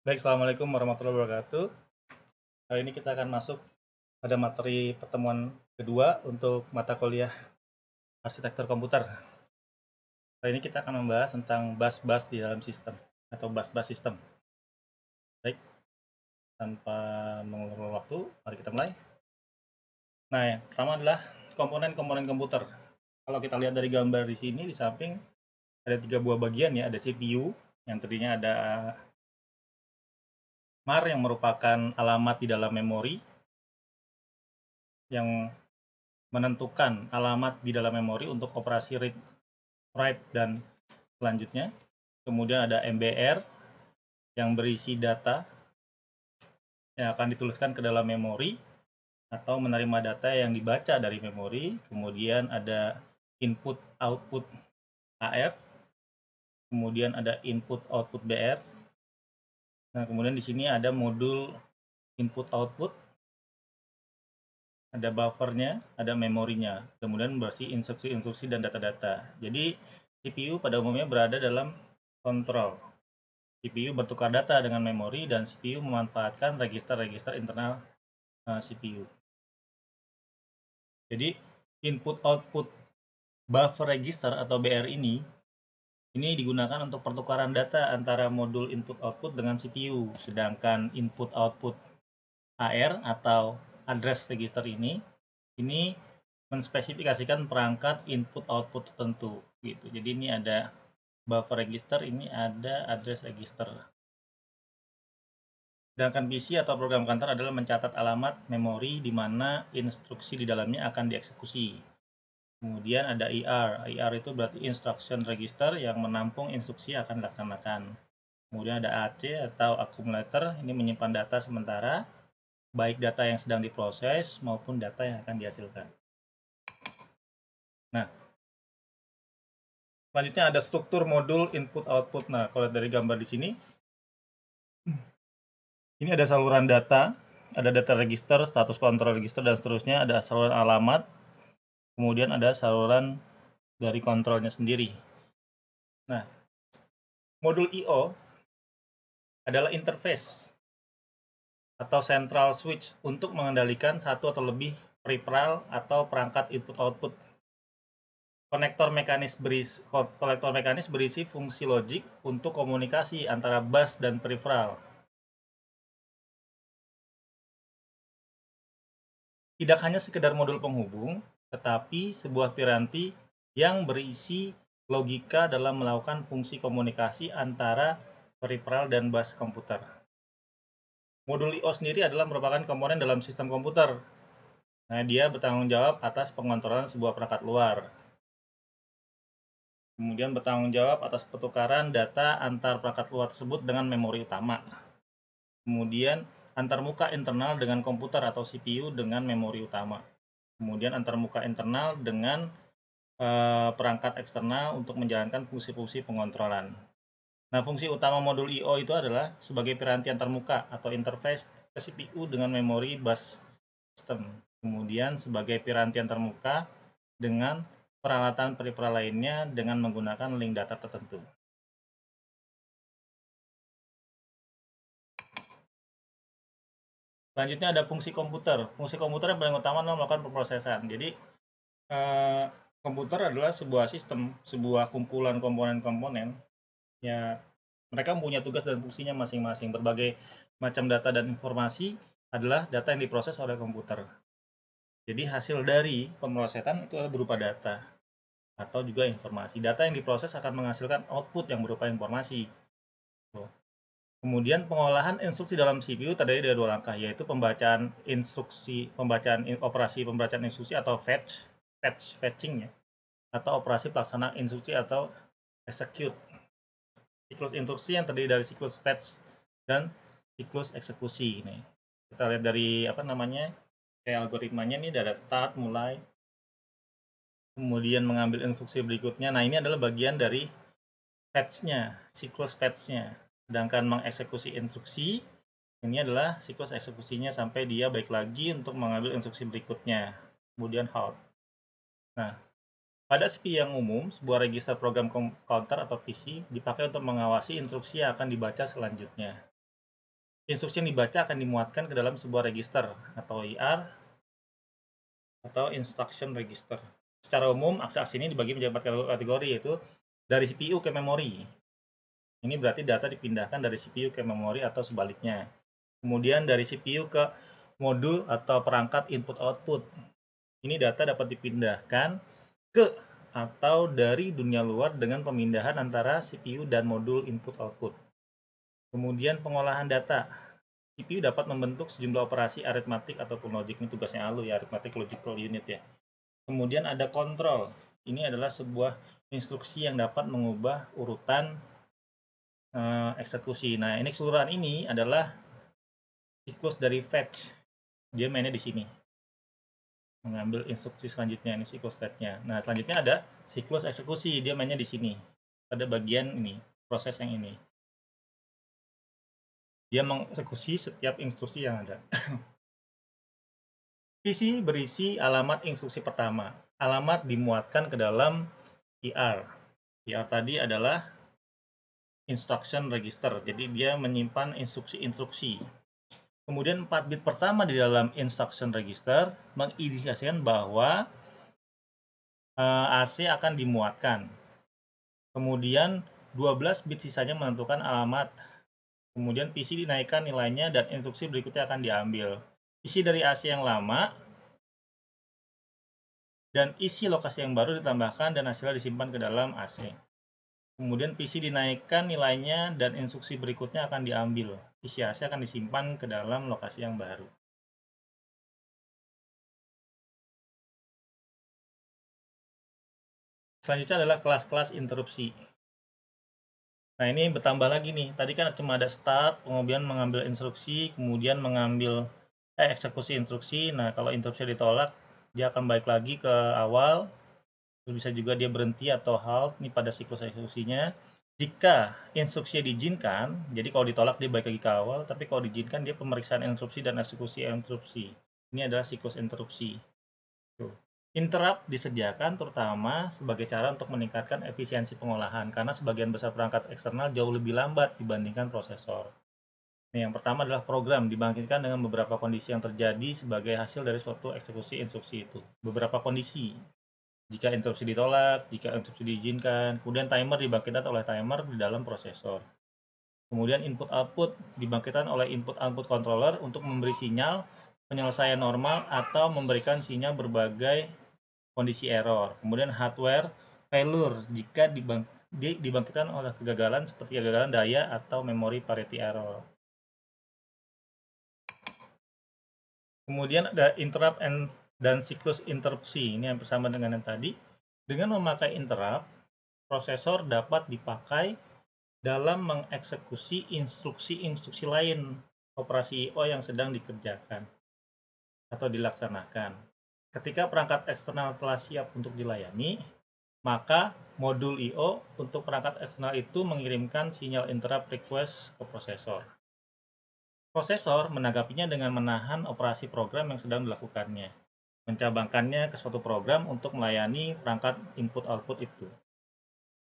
Baik, Assalamualaikum warahmatullahi wabarakatuh. Kali ini kita akan masuk pada materi pertemuan kedua untuk mata kuliah arsitektur komputer. Kali ini kita akan membahas tentang bus-bus di dalam sistem atau bus-bus sistem. Baik, tanpa mengulur waktu, mari kita mulai. Nah, yang pertama adalah komponen-komponen komputer. Kalau kita lihat dari gambar di sini, di samping ada 3 buah bagian ya, ada CPU yang tadinya ada MAR yang merupakan alamat di dalam memori yang menentukan alamat di dalam memori untuk operasi read, write, dan selanjutnya. Kemudian ada MBR yang berisi data yang akan dituliskan ke dalam memori atau menerima data yang dibaca dari memori. Kemudian ada input output AR, kemudian ada input output BR. Nah, kemudian di sini ada modul input output, ada buffernya, ada memorinya, kemudian berisi instruksi-instruksi dan data-data. Jadi CPU pada umumnya berada dalam kontrol. CPU bertukar data dengan memori dan CPU memanfaatkan register-register internal CPU. Jadi input output buffer register atau BR ini digunakan untuk pertukaran data antara modul input output dengan CPU. Sedangkan input output AR atau address register ini menspesifikasikan perangkat input output tertentu gitu. Jadi ini ada buffer register, ini ada address register. Sedangkan PC atau program kantor adalah mencatat alamat memori di mana instruksi di dalamnya akan dieksekusi. Kemudian ada IR. IR itu berarti instruction register yang menampung instruksi yang akan dilaksanakan. Kemudian ada AC atau accumulator, ini menyimpan data sementara, baik data yang sedang diproses maupun data yang akan dihasilkan. Nah, selanjutnya ada struktur modul input output. Nah, kalau dari gambar di sini, ini ada saluran data, ada data register, status kontrol register, dan seterusnya. Ada saluran alamat, kemudian ada saluran dari kontrolnya sendiri. Nah, modul I/O adalah interface atau central switch untuk mengendalikan satu atau lebih peripheral atau perangkat input-output. Konektor mekanis berisi fungsi logik untuk komunikasi antara bus dan peripheral. Tidak hanya sekedar modul penghubung, tetapi sebuah piranti yang berisi logika dalam melakukan fungsi komunikasi antara peripheral dan bus komputer. Modul I/O sendiri adalah merupakan komponen dalam sistem komputer. Nah, dia bertanggung jawab atas pengontrolan sebuah perangkat luar. Kemudian bertanggung jawab atas pertukaran data antar perangkat luar tersebut dengan memori utama. Kemudian antarmuka internal dengan komputer atau CPU dengan memori utama. Kemudian antarmuka internal dengan perangkat eksternal untuk menjalankan fungsi-fungsi pengontrolan. Nah, fungsi utama modul I/O itu adalah sebagai piranti antarmuka atau interface ke CPU dengan memori bus system. Kemudian sebagai piranti antarmuka dengan peralatan peripheral lainnya dengan menggunakan link data tertentu. Selanjutnya ada fungsi komputer. Fungsi komputer yang paling utama adalah melakukan pemrosesan. Jadi komputer adalah sebuah sistem, sebuah kumpulan komponen-komponen. Ya, mereka mempunyai tugas dan fungsinya masing-masing. Berbagai macam data dan informasi adalah data yang diproses oleh komputer. Jadi hasil dari pemrosesan itu adalah berupa data atau juga informasi. Data yang diproses akan menghasilkan output yang berupa informasi. Kemudian pengolahan instruksi dalam CPU terdiri dari 2 langkah, yaitu pembacaan operasi pembacaan instruksi atau fetching ya, atau operasi pelaksana instruksi atau execute. Siklus instruksi yang terdiri dari siklus fetch dan siklus eksekusi ini. Kita lihat dari kayak algoritmanya nih, dari start, mulai, kemudian mengambil instruksi berikutnya. Nah, ini adalah bagian dari fetch-nya, siklus fetch-nya. Sedangkan mengeksekusi instruksi, ini adalah siklus eksekusinya sampai dia balik lagi untuk mengambil instruksi berikutnya. Kemudian halt. Nah, pada CPU yang umum, sebuah register program counter atau PC dipakai untuk mengawasi instruksi yang akan dibaca selanjutnya. Instruksi yang dibaca akan dimuatkan ke dalam sebuah register atau IR atau instruction register. Secara umum, aksi-aksi ini dibagi menjadi 4 kategori, yaitu dari CPU ke memori. Ini berarti data dipindahkan dari CPU ke memori atau sebaliknya. Kemudian dari CPU ke modul atau perangkat input-output. Ini data dapat dipindahkan ke atau dari dunia luar dengan pemindahan antara CPU dan modul input-output. Kemudian pengolahan data. CPU dapat membentuk sejumlah operasi aritmatik ataupun logik. Ini tugasnya ALU ya, arithmetic logical unit ya. Kemudian ada kontrol. Ini adalah sebuah instruksi yang dapat mengubah urutan eksekusi. Nah, ini keseluruhan ini adalah siklus dari fetch. Dia mainnya di sini. Mengambil instruksi selanjutnya, ini siklus fetch-nya. Nah, selanjutnya ada siklus eksekusi. Dia mainnya di sini. Pada bagian ini, proses yang ini. Dia mengeksekusi setiap instruksi yang ada. PC berisi alamat instruksi pertama. Alamat dimuatkan ke dalam IR. IR tadi adalah instruction register. Jadi dia menyimpan instruksi-instruksi. Kemudian 4 bit pertama di dalam instruction register mengindikasikan bahwa AC akan dimuatkan. Kemudian 12 bit sisanya menentukan alamat. Kemudian PC dinaikkan nilainya dan instruksi berikutnya akan diambil. Isi dari AC yang lama dan isi lokasi yang baru ditambahkan dan hasilnya disimpan ke dalam AC. Kemudian PC dinaikkan nilainya dan instruksi berikutnya akan diambil. Isi AC akan disimpan ke dalam lokasi yang baru. Selanjutnya adalah kelas-kelas interupsi. Nah, ini bertambah lagi nih. Tadi kan cuma ada start, kemudian mengambil instruksi, kemudian mengambil eksekusi instruksi. Nah, kalau interupsi ditolak, dia akan balik lagi ke awal. Terus bisa juga dia berhenti atau halt nih pada siklus eksekusinya. Jika instruksinya diizinkan, jadi kalau ditolak dia balik lagi ke awal, tapi kalau diizinkan dia pemeriksaan interupsi dan eksekusi interupsi. Ini adalah siklus interupsi. Tuh. Interrupt disediakan terutama sebagai cara untuk meningkatkan efisiensi pengolahan karena sebagian besar perangkat eksternal jauh lebih lambat dibandingkan prosesor. Nah, yang pertama adalah program dibangkitkan dengan beberapa kondisi yang terjadi sebagai hasil dari suatu eksekusi instruksi itu. Beberapa kondisi, jika instruksi ditolak, jika instruksi diizinkan, kemudian timer dibangkitkan oleh timer di dalam prosesor. Kemudian input-output dibangkitkan oleh input-output controller untuk memberi sinyal penyelesaian normal atau memberikan sinyal berbagai kondisi error. Kemudian hardware failure jika dibangkitkan oleh kegagalan seperti kegagalan daya atau memory parity error. Kemudian ada interrupt dan siklus interupsi. Ini yang bersama dengan yang tadi. Dengan memakai interrupt, prosesor dapat dipakai dalam mengeksekusi instruksi-instruksi lain operasi I/O yang sedang dikerjakan atau dilaksanakan. Ketika perangkat eksternal telah siap untuk dilayani, maka modul I/O untuk perangkat eksternal itu mengirimkan sinyal interrupt request ke prosesor. Prosesor menanggapinya dengan menahan operasi program yang sedang dilakukannya, mencabangkannya ke suatu program untuk melayani perangkat input-output itu,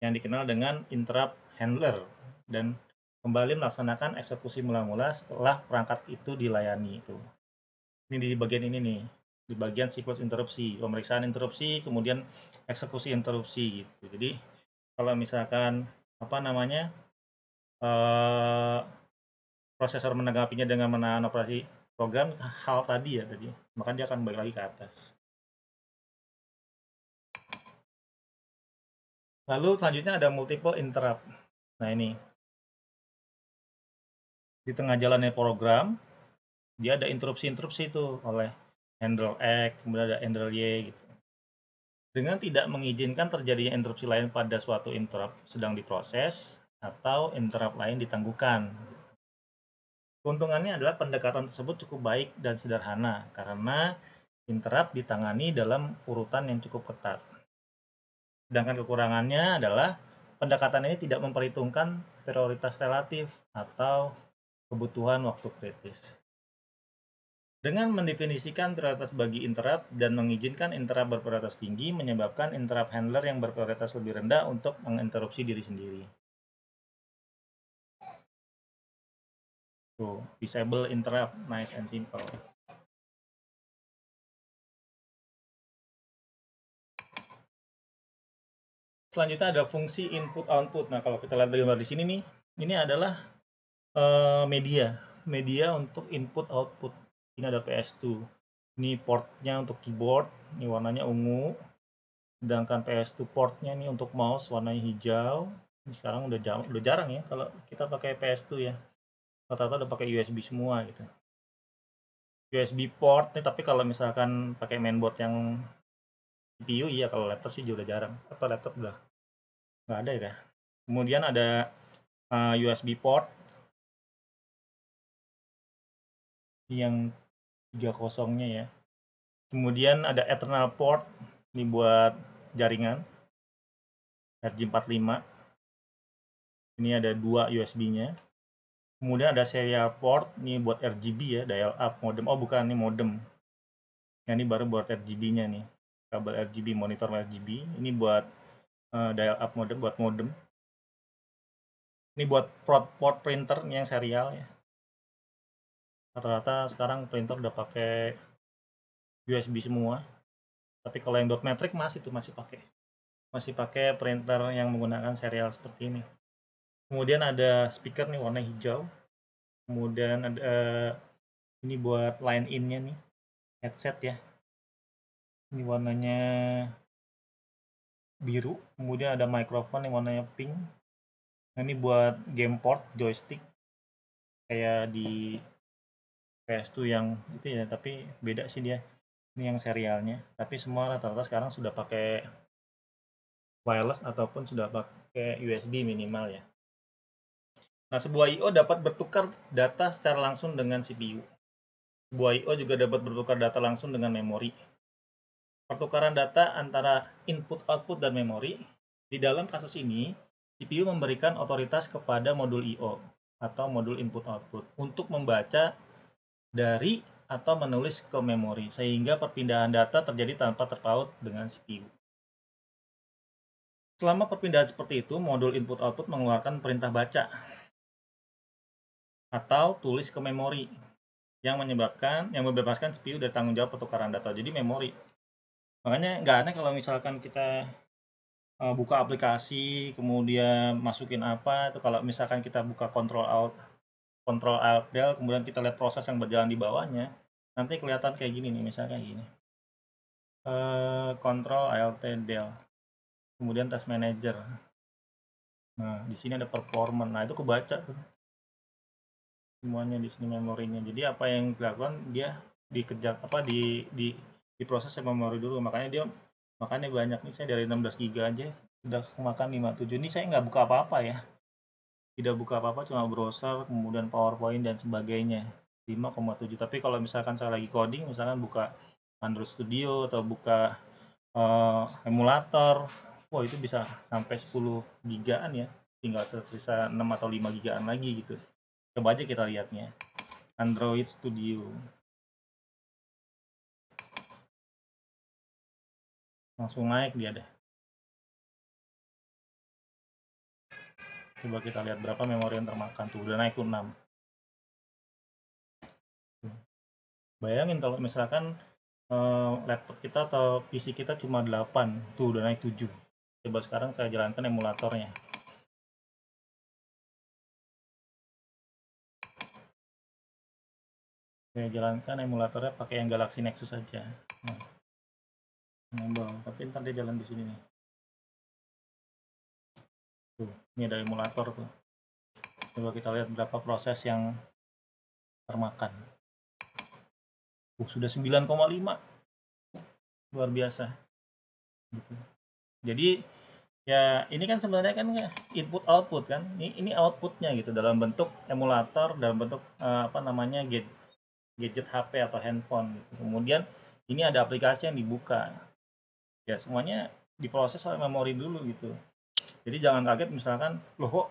yang dikenal dengan interrupt handler, dan kembali melaksanakan eksekusi mula-mula setelah perangkat itu dilayani itu. Ini di bagian ini nih, di bagian siklus interupsi, pemeriksaan interupsi, kemudian eksekusi interupsi gitu. Jadi kalau misalkan prosesor menanggapinya dengan menahan operasi program, hal tadi ya tadi, maka dia akan balik lagi ke atas. Lalu selanjutnya ada multiple interrupt. Nah, ini di tengah jalannya program, dia ada interupsi-interupsi itu oleh handle X, kemudian ada handle Y gitu. Dengan tidak mengizinkan terjadinya interupsi lain pada suatu interrupt sedang diproses atau interrupt lain ditangguhkan. Keuntungannya adalah pendekatan tersebut cukup baik dan sederhana karena interrupt ditangani dalam urutan yang cukup ketat. Sedangkan kekurangannya adalah pendekatan ini tidak memperhitungkan prioritas relatif atau kebutuhan waktu kritis. Dengan mendefinisikan prioritas bagi interrupt dan mengizinkan interrupt berprioritas tinggi menyebabkan interrupt handler yang berprioritas lebih rendah untuk menginterupsi diri sendiri. Tuh, disable interrupt, nice and simple. Selanjutnya ada fungsi input output. Nah, kalau kita lihat gambar di sini nih, ini adalah media untuk input output. Ini ada PS2. Ini portnya untuk keyboard, ini warnanya ungu. Sedangkan PS2 portnya nih untuk mouse warnanya hijau. Ini sekarang udah jarang ya kalau kita pakai PS2 ya. Rata-rata udah pakai USB semua gitu. USB port nih, tapi kalau misalkan pakai mainboard yang CPU iya, kalau laptop sih udah jarang. Atau laptop udah nggak ada ya. Kemudian ada USB port yang 3.0-nya ya. Kemudian ada Ethernet port, ini buat jaringan RJ45. Ini ada 2 USB-nya. Kemudian ada serial port, ini buat RGB ya, dial up modem. Oh bukan, ini modem. Nah, ini baru buat RGB-nya nih. Kabel RGB, monitor RGB. Ini buat dial up modem, buat modem. Ini buat port printer, ini yang serial ya. Rata-rata sekarang printer udah pakai USB semua. Tapi kalau yang dot matrix masih pakai printer yang menggunakan serial seperti ini. Kemudian ada speaker nih warna hijau. Kemudian ada ini buat line in-nya nih, headset ya. Ini warnanya biru. Kemudian ada microphone yang warnanya pink. Nah, ini buat game port joystick kayak di PS2 yang itu ya, tapi beda sih dia. Ini yang serialnya. Tapi semua rata-rata sekarang sudah pakai wireless ataupun sudah pakai USB minimal ya. Nah, sebuah I/O dapat bertukar data secara langsung dengan CPU. Sebuah I/O juga dapat bertukar data langsung dengan memori. Pertukaran data antara input, output, dan memori. Di dalam kasus ini, CPU memberikan otoritas kepada modul I/O atau modul input output untuk membaca dari atau menulis ke memori, sehingga perpindahan data terjadi tanpa terpaut dengan CPU. Selama perpindahan seperti itu, modul input output mengeluarkan perintah baca atau tulis ke memori yang membebaskan CPU dari tanggung jawab pertukaran data. Jadi memori. Makanya nggak aneh kalau misalkan kita buka aplikasi, kemudian masukin apa, itu kalau misalkan kita buka Control Alt Del, kemudian kita lihat proses yang berjalan di bawahnya, nanti kelihatan kayak gini nih, misalnya kayak gini. Control Alt Del. Kemudian Task Manager. Nah, di sini ada performance. Nah, itu kebaca tuh. Semuanya di sini memorinya. Jadi apa yang dilakukan, dia dikejar diproses sama memori dulu. Makanya banyak nih, saya dari 16 GB aja udah kemakan 57. Ini saya nggak buka apa-apa ya. Tidak buka apa-apa, cuma browser, kemudian PowerPoint dan sebagainya. 5,7. Tapi kalau misalkan saya lagi coding, misalkan buka Android Studio atau buka emulator, wah itu bisa sampai 10 gigaan ya. Tinggal sisa 6 atau 5 gigaan lagi gitu. Coba aja kita lihatnya. Android Studio. Langsung naik dia deh. Coba kita lihat berapa memori yang termakan. Tuh udah naik ke 6. Bayangin kalau misalkan laptop kita atau PC kita cuma 8. Tuh udah naik 7. Coba sekarang saya jalankan emulatornya. Saya jalankan emulatornya pakai yang Galaxy Nexus saja. Nah, tapi ntar dia jalan di sini nih. Tuh, ini ada emulator tuh. Coba kita lihat berapa proses yang termakan. Sudah 9,5. Luar biasa. Gitu. Jadi ya ini kan sebenarnya kan input output kan. Ini outputnya gitu dalam bentuk emulator, dalam bentuk gadget HP atau handphone gitu. Kemudian ini ada aplikasi yang dibuka. Ya semuanya diproses oleh memori dulu gitu. Jadi jangan kaget misalkan loh kok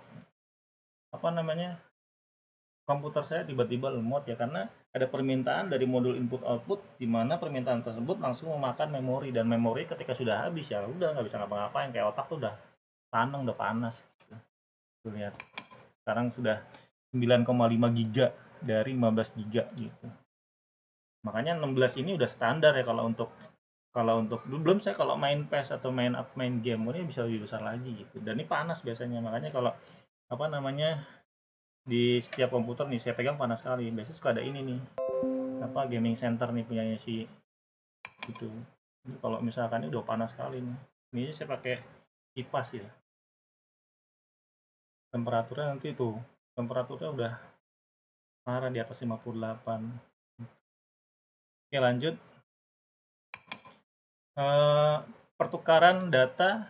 komputer saya tiba-tiba lemot ya, karena ada permintaan dari modul input output di mana permintaan tersebut langsung memakan memori, dan memori ketika sudah habis ya udah nggak bisa ngapa-ngapain, kayak otak tuh udah tanang, udah panas gitu. Tuh lihat sekarang sudah 9,5 giga dari 15 GB gitu. Makanya 16 ini udah standar ya kalau untuk belum saya kalau main PES atau main game ini bisa lebih besar lagi gitu. Dan ini panas biasanya. Makanya kalau apa namanya di setiap komputer nih saya pegang panas sekali. Biasanya suka ada ini nih. Apa gaming center nih punyanya si itu. Ini kalau misalkan ini udah panas sekali nih. Ini saya pakai kipas ya. Temperaturnya nanti tuh. Temperaturnya udah parah di atas 58. Oke, lanjut. Pertukaran data.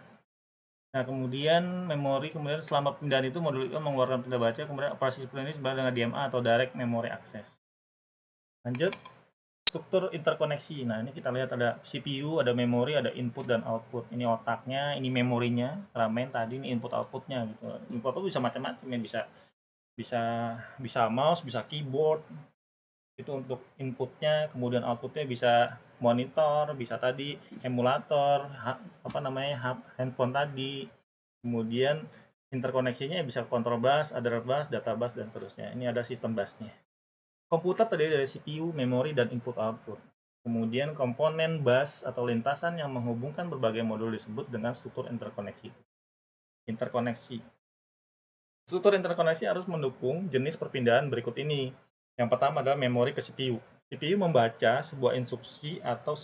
Nah, kemudian memori, kemudian selama pemindahan itu modul itu mengeluarkan perintah baca, kemudian operasi seperti ini disebut dengan DMA atau Direct Memory Access. Lanjut, struktur interkoneksi. Nah, ini kita lihat ada CPU, ada memori, ada input dan output. Ini otaknya, ini memorinya. Ramen tadi ini input outputnya gitu. Input itu bisa macam-macam ya, bisa bisa mouse, bisa keyboard. Itu untuk inputnya, kemudian outputnya bisa monitor, bisa tadi emulator, handphone tadi. Kemudian interkoneksinya bisa kontrol bus, other bus, data bus, dan seterusnya. Ini ada sistem busnya. Komputer terdiri dari CPU, memori, dan input-output. Kemudian komponen bus atau lintasan yang menghubungkan berbagai modul disebut dengan struktur interkoneksi. Interkoneksi. Struktur interkoneksi harus mendukung jenis perpindahan berikut ini. Yang pertama adalah memori ke CPU. CPU membaca sebuah instruksi atau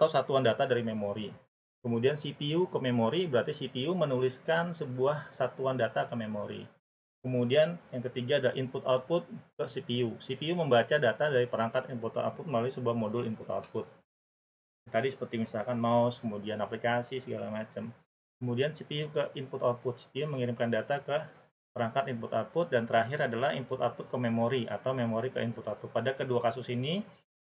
satuan data dari memori. Kemudian CPU ke memori berarti CPU menuliskan sebuah satuan data ke memori. Kemudian yang ketiga ada input output ke CPU. CPU membaca data dari perangkat input output melalui sebuah modul input output. Tadi seperti misalkan mouse, kemudian aplikasi segala macam. Kemudian CPU ke input output. CPU mengirimkan data ke perangkat input output, dan terakhir adalah input output ke memori atau memori ke input output. Pada kedua kasus ini,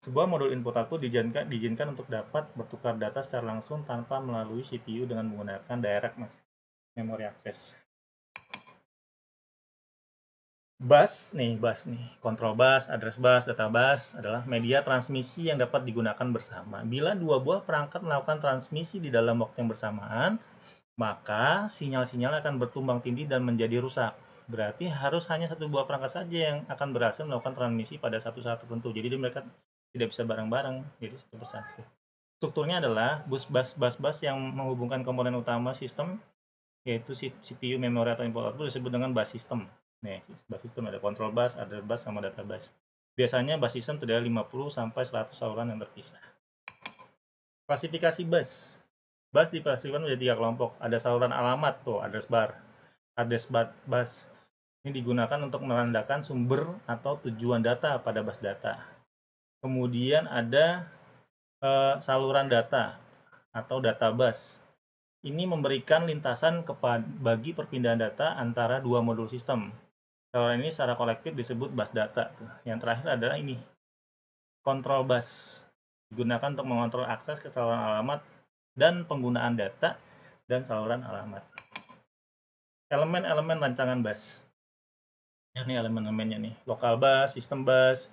sebuah modul input output diizinkan untuk dapat bertukar data secara langsung tanpa melalui CPU dengan menggunakan direct memory access. Bus nih, control bus, address bus, data bus adalah media transmisi yang dapat digunakan bersama. Bila dua buah perangkat melakukan transmisi di dalam waktu yang bersamaan, maka sinyal-sinyal akan bertumbang tindih dan menjadi rusak. Berarti harus hanya satu buah perangkat saja yang akan berhasil melakukan transmisi pada satu saat tertentu. Jadi mereka tidak bisa bareng-bareng, jadi satu persatu. Strukturnya adalah bus yang menghubungkan komponen utama sistem, yaitu CPU, memori atau input output disebut dengan bus system. Nih, bus system ada control bus, ada bus sama data bus. Biasanya bus system terdiri 50 sampai 100 saluran yang terpisah. Klasifikasi bus. Bus diklasifikasikan menjadi 3 kelompok. Ada saluran alamat tuh, address bus. Ini digunakan untuk menandakan sumber atau tujuan data pada bus data. Kemudian ada saluran data atau data bus. Ini memberikan lintasan bagi perpindahan data antara dua modul sistem. Saluran ini secara kolektif disebut bus data. Yang terakhir adalah ini, control bus. Digunakan untuk mengontrol akses ke saluran alamat dan penggunaan data dan saluran alamat. Elemen-elemen rancangan bus. Ini elemen-elemennya nih. Local bus, system bus,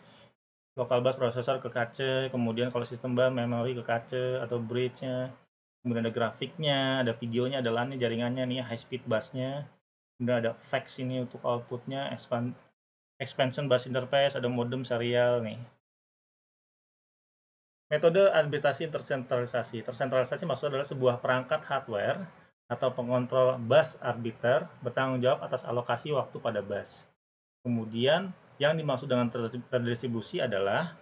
local bus prosesor ke kace, kemudian kalau sistem bus memori ke kace atau bridge-nya. Kemudian ada grafiknya, ada videonya, ada LAN-nya, jaringannya nih, high speed busnya. Kemudian ada fax ini untuk outputnya, expansion bus interface, ada modem serial nih. Metode arbitrasi tersentralisasi. Tersentralisasi maksudnya adalah sebuah perangkat hardware atau pengontrol bus arbiter bertanggung jawab atas alokasi waktu pada bus. Kemudian yang dimaksud dengan terdistribusi adalah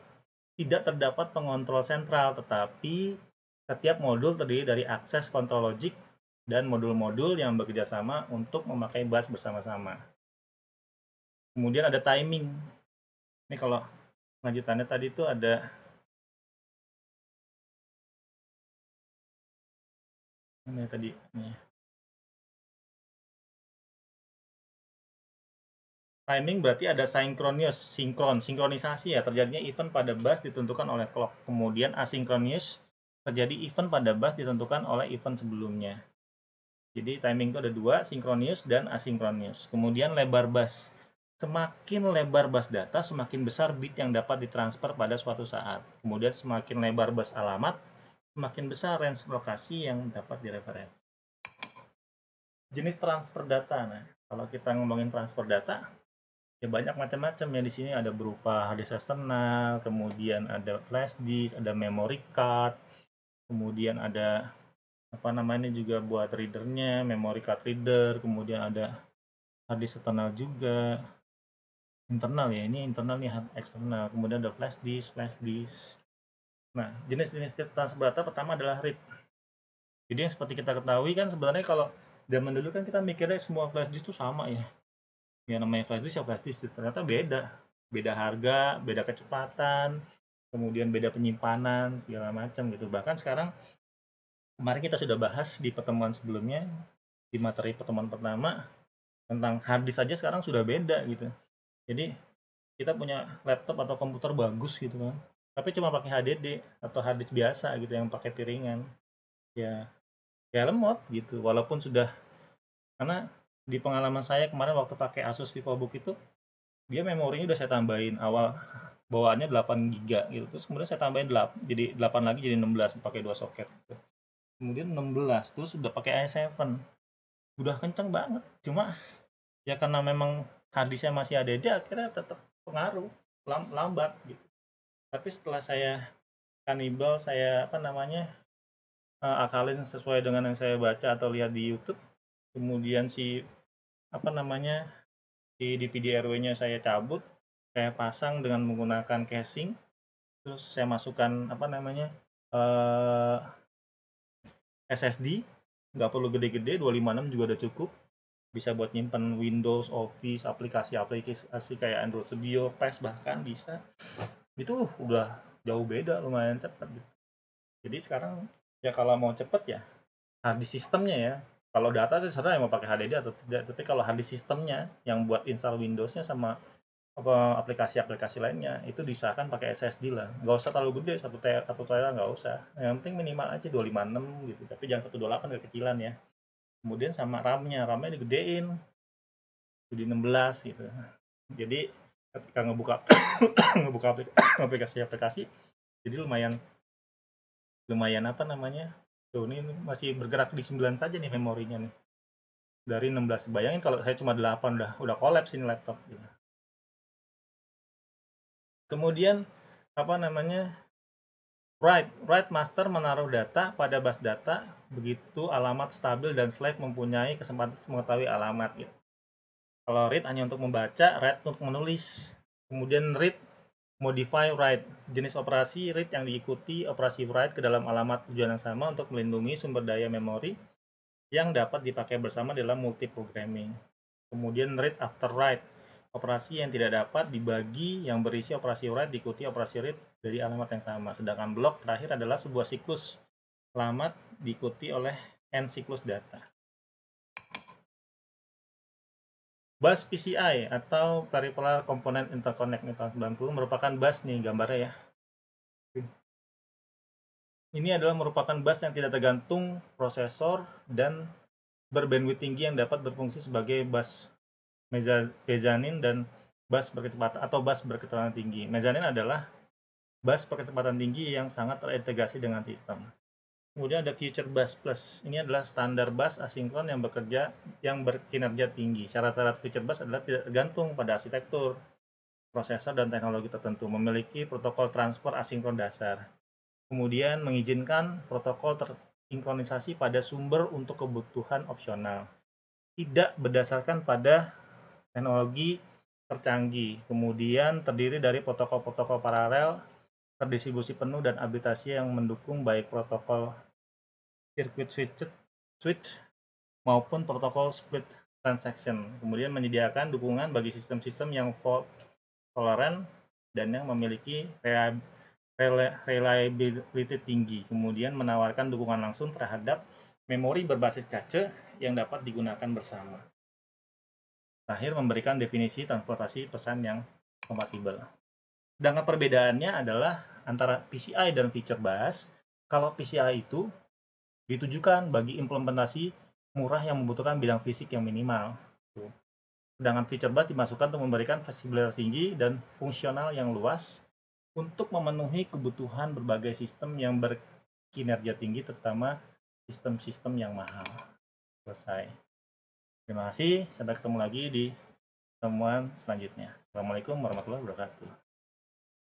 tidak terdapat pengontrol sentral, tetapi setiap modul terdiri dari akses kontrol logik dan modul-modul yang bekerja sama untuk memakai bus bersama-sama. Kemudian ada timing. Ini kalau lanjutannya tadi itu ada ini tadi nih. Timing berarti ada sinkronisasi ya, terjadinya event pada bus ditentukan oleh clock. Kemudian asinkronus, terjadi event pada bus ditentukan oleh event sebelumnya. Jadi timing itu ada dua, sinkronus dan asinkronus. Kemudian lebar bus. Semakin lebar bus data, semakin besar bit yang dapat ditransfer pada suatu saat. Kemudian semakin lebar bus alamat, semakin besar range lokasi yang dapat direferensi. Jenis transfer data. Nah, kalau kita ngomongin transfer data, Ya banyak macam-macam ya di sini, ada berupa hard disk eksternal, kemudian ada flash disk, ada memory card, kemudian ada apa namanya juga buat readernya, memory card reader, kemudian ada hard disk eksternal juga. Internal ya, ini internal nih, hard eksternal, kemudian ada flash disk, Nah, jenis-jenis transfer data pertama adalah RAID. Jadi yang seperti kita ketahui kan sebenarnya kalau zaman dulu kan kita mikirnya semua flash disk itu sama ya. Yang namanya flash disk ya flash disk, ternyata beda. Beda harga, beda kecepatan, kemudian beda penyimpanan, segala macam gitu. Bahkan sekarang kemarin kita sudah bahas di pertemuan sebelumnya, di materi pertemuan pertama, tentang hard disk saja sekarang sudah beda gitu. Jadi kita punya laptop atau komputer bagus gitu kan, tapi cuma pakai HDD atau hard disk biasa gitu yang pakai piringan. Ya, ya lemot gitu. Walaupun sudah, karena di pengalaman saya kemarin waktu pakai Asus VivoBook itu, dia memorinya udah saya tambahin, awal bawaannya 8 giga gitu, terus kemudian saya tambahin 8, jadi 8 lagi jadi 16 pakai 2 soket gitu. Kemudian 16 terus udah pakai i7, udah kenceng banget, cuma ya karena memang harddisknya masih HDD akhirnya tetap pengaruh, lambat gitu. Tapi setelah saya kanibal, saya apa namanya, akalin sesuai dengan yang saya baca atau lihat di YouTube, kemudian si apa namanya, di DVD RW-nya saya cabut, saya pasang dengan menggunakan casing, terus saya masukkan apa namanya, SSD, nggak perlu gede-gede, 256 juga udah cukup, bisa buat nyimpen Windows, Office, aplikasi-aplikasi kayak Android Studio, PES bahkan bisa. Itu udah jauh beda, lumayan cepet gitu. Jadi sekarang ya kalau mau cepet ya hard disk sistemnya ya. Kalau data terserah yang mau pakai HDD atau tidak, tapi kalau hard disk sistemnya yang buat install Windows-nya sama apa aplikasi-aplikasi lainnya itu diusahakan pakai SSD lah, nggak usah terlalu gede, 1 TB nggak usah, yang penting minimal aja 256 gitu, tapi jangan 128 kekecilan ya. Kemudian sama RAM-nya digedein jadi 16 gitu, jadi ketika ngebuka ngebuka aplikasi-aplikasi jadi lumayan lumayan apa namanya, tuh ini masih bergerak di 9 saja nih memorinya nih dari 16. Bayangin kalau saya cuma 8 udah kolaps ini laptop gitu. Kemudian apa namanya, write master menaruh data pada bus data begitu alamat stabil dan slave mempunyai kesempatan mengetahui alamat gitu. Kalau read hanya untuk membaca, write untuk menulis. Kemudian read, modify, write. Jenis operasi read yang diikuti operasi write ke dalam alamat tujuan yang sama untuk melindungi sumber daya memori yang dapat dipakai bersama dalam multiprogramming. Kemudian read after write, operasi yang tidak dapat dibagi yang berisi operasi write diikuti operasi read dari alamat yang sama. Sedangkan block terakhir adalah sebuah siklus alamat diikuti oleh n siklus data. Bus PCI atau Peripheral Component Interconnect tahun 90 merupakan bus nih gambarnya ya. Ini adalah merupakan bus yang tidak tergantung prosesor dan berbandwidth tinggi yang dapat berfungsi sebagai bus mezzanine dan bus berkecepatan atau bus berkecepatan tinggi. Mezzanine adalah bus berkecepatan tinggi yang sangat terintegrasi dengan sistem. Kemudian ada Future Bus Plus. Ini adalah standar bus asinkron yang berkinerja tinggi. Syarat-syarat Future Bus adalah tidak tergantung pada arsitektur, prosesor, dan teknologi tertentu. Memiliki protokol transfer asinkron dasar. Kemudian mengizinkan protokol tersinkronisasi pada sumber untuk kebutuhan opsional. Tidak berdasarkan pada teknologi tercanggih. Kemudian terdiri dari protokol-protokol paralel, terdistribusi penuh, dan aplikasi yang mendukung baik protokol circuit switch maupun protokol split transaction. Kemudian menyediakan dukungan bagi sistem-sistem yang fault tolerant dan yang memiliki reliability tinggi. Kemudian menawarkan dukungan langsung terhadap memori berbasis cache yang dapat digunakan bersama. Terakhir, memberikan definisi transportasi pesan yang kompatibel. Sedangkan perbedaannya adalah antara PCI dan feature bus. Kalau PCI itu ditujukan bagi implementasi murah yang membutuhkan bidang fisik yang minimal. Sedangkan feature bus dimasukkan untuk memberikan fleksibilitas tinggi dan fungsional yang luas untuk memenuhi kebutuhan berbagai sistem yang berkinerja tinggi, terutama sistem-sistem yang mahal. Selesai. Terima kasih, sampai ketemu lagi di pertemuan selanjutnya. Assalamualaikum warahmatullahi wabarakatuh.